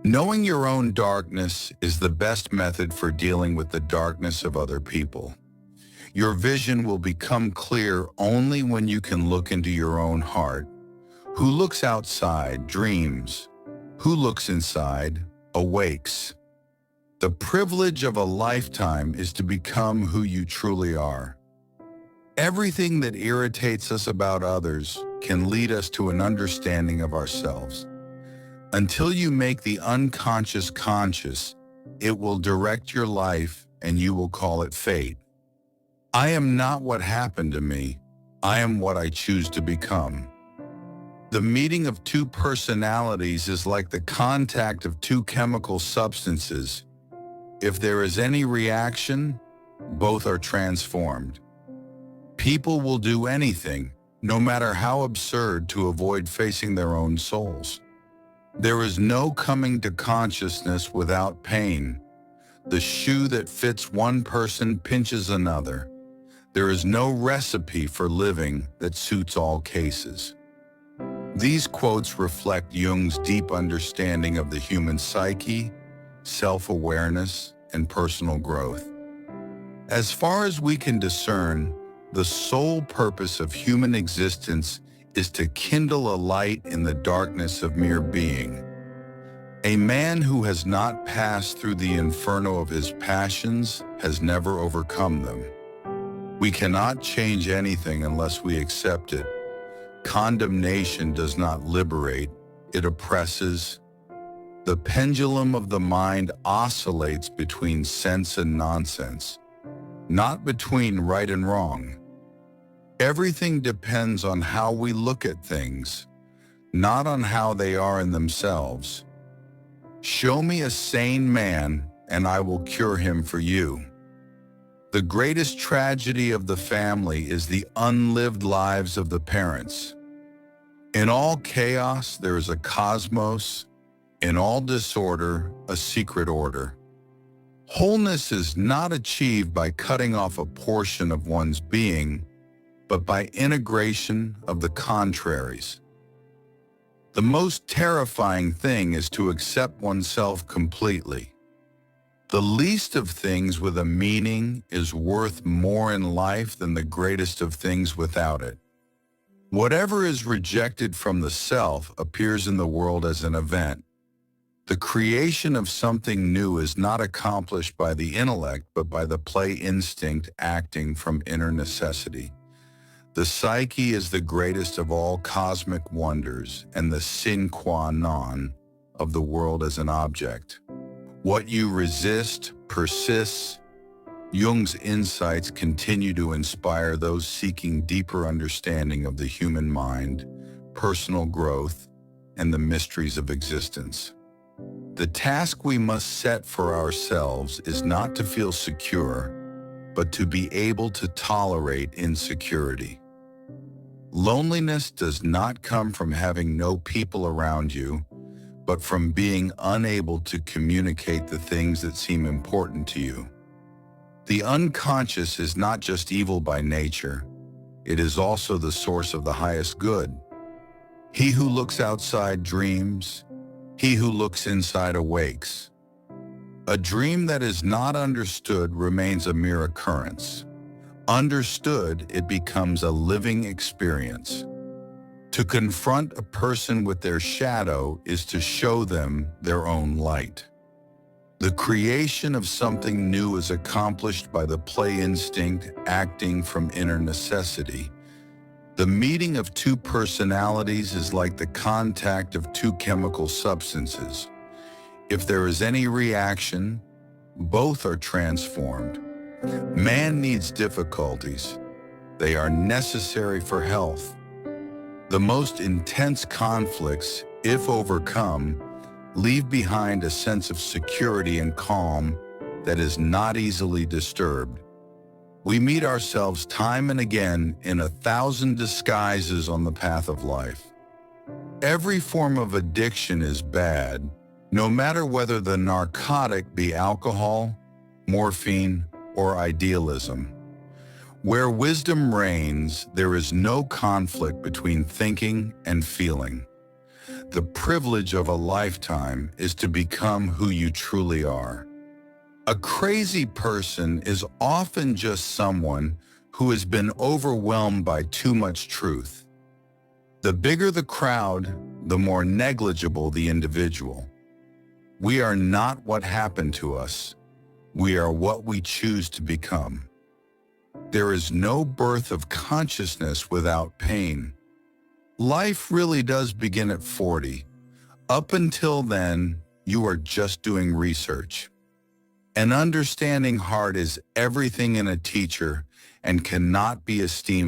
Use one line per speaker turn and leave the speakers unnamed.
Knowing your own darkness is the best method for dealing with the darkness of other people. Your vision will become clear only when you can look into your own heart. Who looks outside dreams. Who looks inside awakes. The privilege of a lifetime is to become who you truly are. Everything that irritates us about others can lead us to an understanding of ourselves. Until you make the unconscious conscious, it will direct your life and you will call it fate. I am not what happened to me. I am what I choose to become. The meeting of two personalities is like the contact of two chemical substances. If there is any reaction, both are transformed. People will do anything, no matter how absurd, to avoid facing their own souls. There is no coming to consciousness without pain. The shoe that fits one person pinches another. There is no recipe for living that suits all cases. These quotes reflect Jung's deep understanding of the human psyche, self-awareness, and personal growth. As far as we can discern, the sole purpose of human existence is to kindle a light in the darkness of mere being. A man who has not passed through the inferno of his passions has never overcome them. We cannot change anything unless we accept it. Condemnation does not liberate, it oppresses. The pendulum of the mind oscillates between sense and nonsense, not between right and wrong. Everything depends on how we look at things, not on how they are in themselves. Show me a sane man, and I will cure him for you. The greatest tragedy of the family is the unlived lives of the parents. In all chaos, there is a cosmos. In all disorder, a secret order. Wholeness is not achieved by cutting off a portion of one's being, but by integration of the contraries. The most terrifying thing is to accept oneself completely. The least of things with a meaning is worth more in life than the greatest of things without it. Whatever is rejected from the self appears in the world as an event. The creation of something new is not accomplished by the intellect, but by the play instinct acting from inner necessity. The psyche is the greatest of all cosmic wonders and the sine qua non of the world as an object. What you resist persists. Jung's insights continue to inspire those seeking deeper understanding of the human mind, personal growth, and the mysteries of existence. The task we must set for ourselves is not to feel secure, but to be able to tolerate insecurity. Loneliness does not come from having no people around you, but from being unable to communicate the things that seem important to you. The unconscious is not just evil by nature, it is also the source of the highest good. He who looks outside dreams, he who looks inside awakes. A dream that is not understood remains a mere occurrence. Understood, it becomes a living experience. To confront a person with their shadow is to show them their own light. The creation of something new is accomplished by the play instinct acting from inner necessity. The meeting of two personalities is like the contact of two chemical substances. If there is any reaction, both are transformed. Man needs difficulties. They are necessary for health. The most intense conflicts, if overcome, leave behind a sense of security and calm that is not easily disturbed. We meet ourselves time and again in 1,000 disguises on the path of life. Every form of addiction is bad, no matter whether the narcotic be alcohol, morphine, or idealism. Where wisdom reigns, there is no conflict between thinking and feeling. The privilege of a lifetime is to become who you truly are. A crazy person is often just someone who has been overwhelmed by too much truth. The bigger the crowd, the more negligible the individual. We are not what happened to us. We are what we choose to become. There is no birth of consciousness without pain. Life really does begin at 40. Up until then, you are just doing research. An understanding heart is everything in a teacher and cannot be esteemed